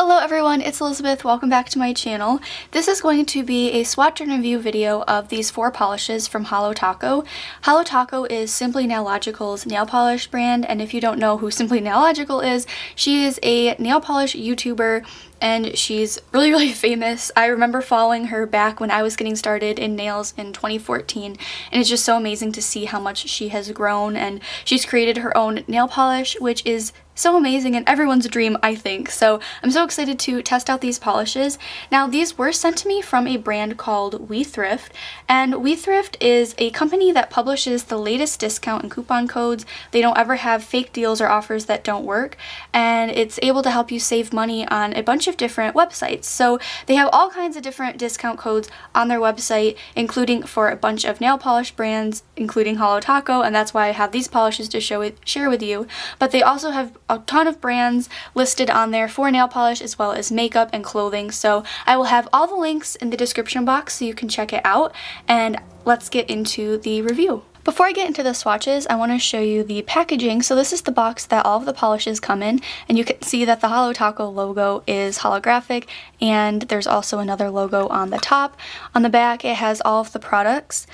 Hello everyone, it's Elizabeth. Welcome back to my channel. This is going to be a swatch and review video of these 4 polishes from Holo. Holo is Simplynailogical nail polish brand, and if you don't know who Simplynailogical is, she is a nail polish YouTuber and she's really famous. I remember following her back when I was getting started in nails in 2014, and it's just so amazing to see how much she has grown, and she's created her own nail polish, which is so amazing and everyone's dream, I think. So I'm so excited to test out these polishes. Now, these were sent to me from a brand called We Thrift, and We Thrift is a company that publishes the latest discount and coupon codes. They don't ever have fake deals or offers that don't work, and it's able to help you save money on a bunch of different websites. So they have all kinds of different discount codes on their website, including for a bunch of nail polish brands, including Holo, and that's why I have these polishes to share with you. But they also have a ton of brands listed on there for nail polish as well as makeup and clothing. So I will have all the links in the description box so you can check it out, and let's get into the review. Before I get into the swatches, I want to show you the packaging. So this is the box that all of the polishes come in, and you can see that the Holo logo is holographic, and there's also another logo on the top. On the back, it has all of the products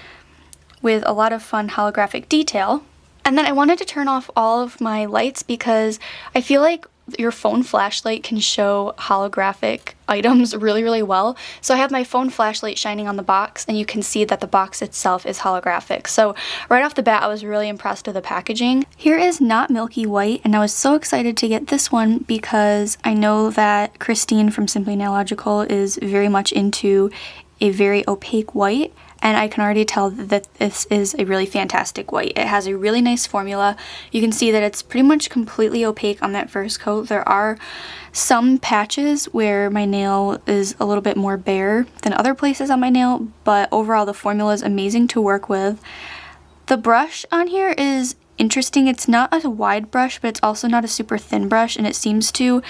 with a lot of fun holographic detail. And then I wanted to turn off all of my lights because I feel like your phone flashlight can show holographic items really well. So I have my phone flashlight shining on the box, and you can see that the box itself is holographic. So right off the bat, I was really impressed with the packaging. Here is not Milky White, and I was so excited to get this one because I know that Christine from Simplynailogical is very much into a very opaque white, and I can already tell that this is a really fantastic white. It has a really nice formula. You can see that it's pretty much completely opaque on that first coat. There are some patches where my nail is a little bit more bare than other places on my nail, but overall the formula is amazing to work with. The brush on here is interesting. It's not a wide brush, but it's also not a super thin brush, and it seems to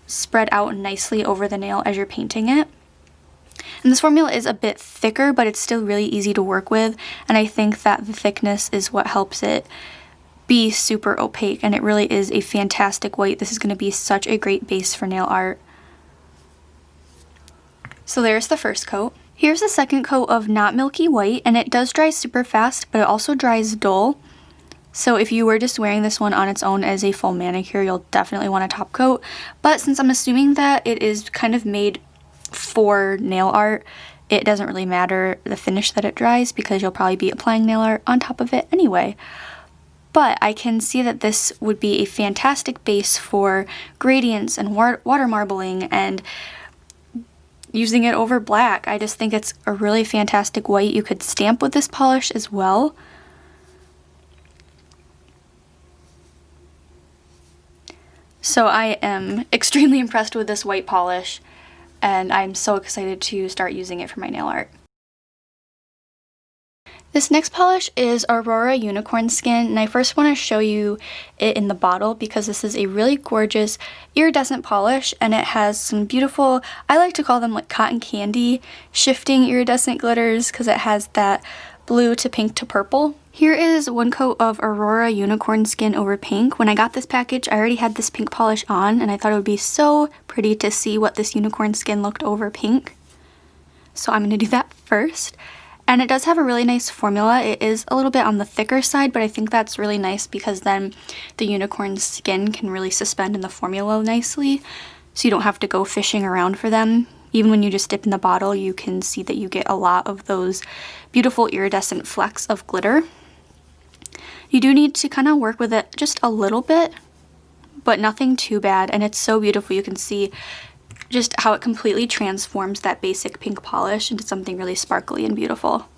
spread out nicely over the nail as you're painting it. And this formula is a bit thicker, but it's still really easy to work with, and I think that the thickness is what helps it be super opaque, and it really is a fantastic white. This is going to be such a great base for nail art. So there's the first coat. Here's the second coat of Not Milky White, and it does dry super fast, but it also dries dull. So if you were just wearing this one on its own as a full manicure, you'll definitely want a top coat. But since I'm assuming that it is kind of made for nail art, it doesn't really matter the finish that it dries because you'll probably be applying nail art on top of it anyway. But I can see that this would be a fantastic base for gradients and water marbling and using it over black. I just think it's a really fantastic white. You could stamp with this polish as well. So I am extremely impressed with this white polish, and I'm so excited to start using it for my nail art. This next polish is Aurora Unicorn Skin, and I first want to show you it in the bottle because this is a really gorgeous iridescent polish, and it has some beautiful, I like to call them like cotton candy, shifting iridescent glitters because it has that blue to pink to purple. Here is one coat of Aurora Unicorn Skin over pink. When I got this package, I already had this pink polish on, and I thought it would be so pretty to see what this unicorn skin looked over pink. So I'm going to do that first. And it does have a really nice formula. It is a little bit on the thicker side, but I think that's really nice because then the unicorn skin can really suspend in the formula nicely, so you don't have to go fishing around for them. Even when you just dip in the bottle, you can see that you get a lot of those beautiful iridescent flecks of glitter. You do need to kind of work with it just a little bit, but nothing too bad, and it's so beautiful. You can see just how it completely transforms that basic pink polish into something really sparkly and beautiful.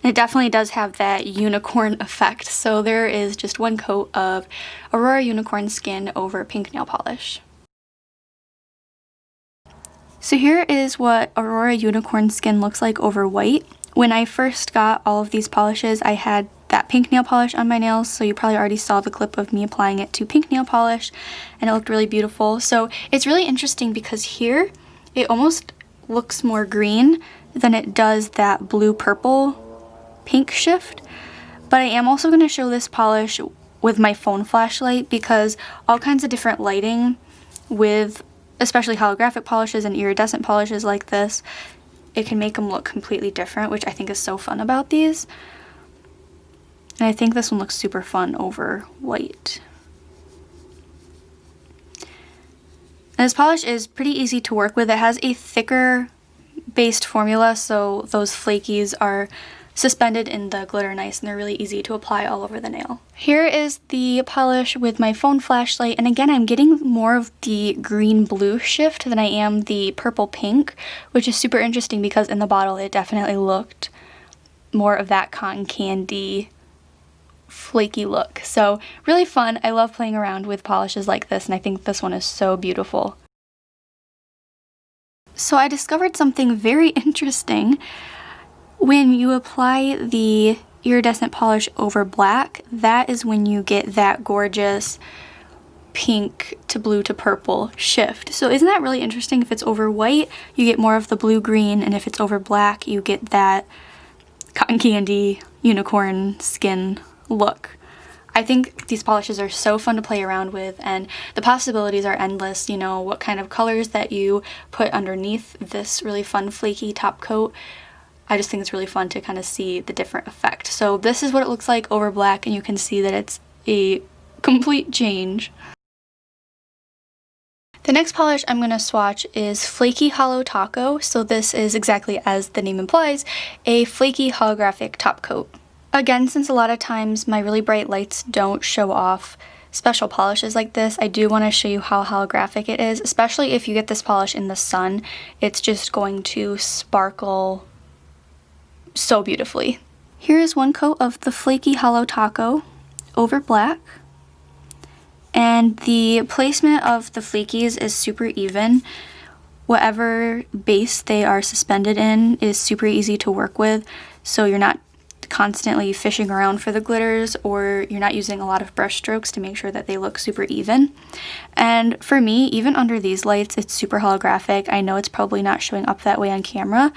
It definitely does have that unicorn effect, so there is just one coat of Aurora Unicorn Skin over pink nail polish. So here is what Aurora Unicorn Skin looks like over white. When I first got all of these polishes, I had that pink nail polish on my nails, so you probably already saw the clip of me applying it to pink nail polish, and it looked really beautiful. So it's really interesting because here it almost looks more green than it does that blue purple pink shift. But I am also going to show this polish with my phone flashlight because all kinds of different lighting with especially holographic polishes and iridescent polishes like this, it can make them look completely different, which I think is so fun about these. And I think this one looks super fun over white. And this polish is pretty easy to work with. It has a thicker based formula, so those flakies are suspended in the glitter nice and they're really easy to apply all over the nail. Here is the polish with my phone flashlight, and again I'm getting more of the green blue shift than I am the purple pink, which is super interesting because in the bottle it definitely looked more of that cotton candy flaky look. So really fun. I love playing around with polishes like this, and I think this one is so beautiful. So I discovered something very interesting. When you apply the iridescent polish over black, that is when you get that gorgeous pink to blue to purple shift. So isn't that really interesting? If it's over white, you get more of the blue-green, and if it's over black, you get that cotton candy unicorn skin look. I think these polishes are so fun to play around with, and the possibilities are endless. You know, what kind of colors that you put underneath this really fun flaky top coat. I just think it's really fun to kind of see the different effect. So this is what it looks like over black, and you can see that it's a complete change. The next polish I'm going to swatch is Flaky Holo Taco. So this is exactly as the name implies, a flaky holographic top coat. Again, since a lot of times my really bright lights don't show off special polishes like this, I do want to show you how holographic it is, especially if you get this polish in the sun. It's just going to sparkle so beautifully. Here is one coat of the Flaky Holo Taco over black, and the placement of the flakies is super even. Whatever base they are suspended in is super easy to work with, so you're not constantly fishing around for the glitters, or you're not using a lot of brush strokes to make sure that they look super even. And for me, even under these lights, it's super holographic. I know it's probably not showing up that way on camera,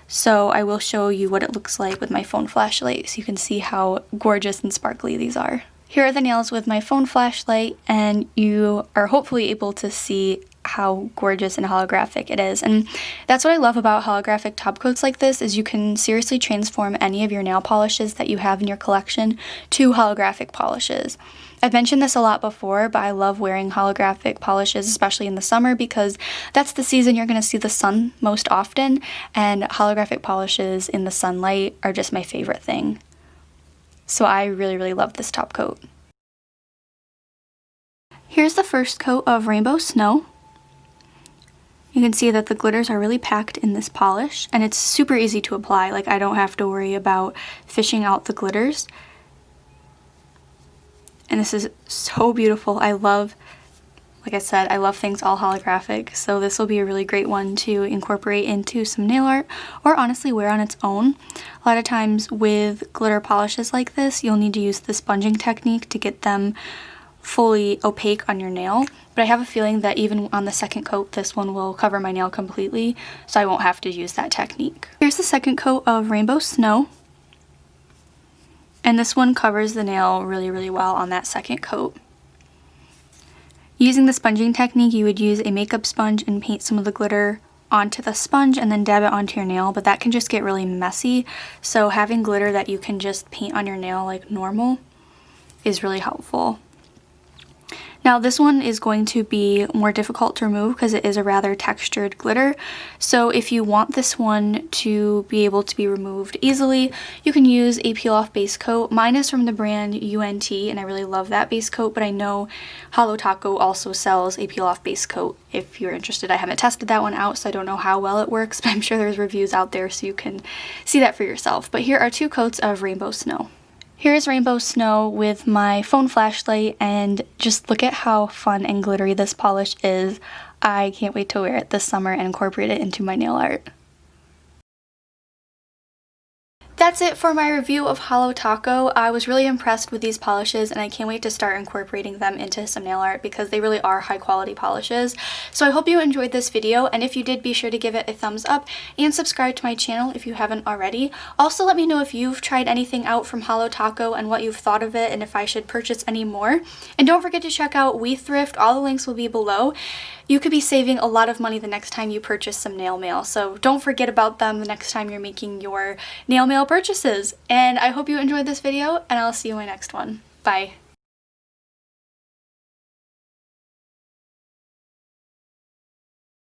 so I will show you what it looks like with my phone flashlight so you can see how gorgeous and sparkly these are. Here are the nails with my phone flashlight, and you are hopefully able to see how gorgeous and holographic it is. And that's what I love about holographic top coats like this, is you can seriously transform any of your nail polishes that you have in your collection to holographic polishes. I've mentioned this a lot before, but I love wearing holographic polishes, especially in the summer, because that's the season you're going to see the sun most often, and holographic polishes in the sunlight are just my favorite thing. So I really, really love this top coat. Here's the first coat of Rainbow Snow. You can see that the glitters are really packed in this polish, and it's super easy to apply. Like, I don't have to worry about fishing out the glitters. And this is so beautiful. I love, like I said, I love things all holographic, so this will be a really great one to incorporate into some nail art, or honestly wear on its own. A lot of times with glitter polishes like this, you'll need to use the sponging technique to get them fully opaque on your nail, but I have a feeling that even on the second coat, this one will cover my nail completely, so I won't have to use that technique. Here's the second coat of Rainbow Snow, and this one covers the nail really, really well on that second coat. Using the sponging technique, you would use a makeup sponge and paint some of the glitter onto the sponge and then dab it onto your nail, but that can just get really messy, so having glitter that you can just paint on your nail like normal is really helpful. Now this one is going to be more difficult to remove because it is a rather textured glitter, so if you want this one to be able to be removed easily, you can use a peel-off base coat. Mine is from the brand UNT, and I really love that base coat, but I know Holo Taco also sells a peel-off base coat if you're interested. I haven't tested that one out, so I don't know how well it works, but I'm sure there's reviews out there so you can see that for yourself. But here are two coats of Rainbow Snow. Here's Rainbow Snow with my phone flashlight, and just look at how fun and glittery this polish is. I can't wait to wear it this summer and incorporate it into my nail art. That's it for my review of Holo Taco. I was really impressed with these polishes and I can't wait to start incorporating them into some nail art because they really are high quality polishes. So I hope you enjoyed this video, and if you did, be sure to give it a thumbs up and subscribe to my channel if you haven't already. Also, let me know if you've tried anything out from Holo Taco and what you've thought of it and if I should purchase any more. And don't forget to check out We Thrift. All the links will be below. You could be saving a lot of money the next time you purchase some nail mail, so don't forget about them the next time you're making your nail mail purchases. And I hope you enjoyed this video, and I'll see you in my next one. Bye!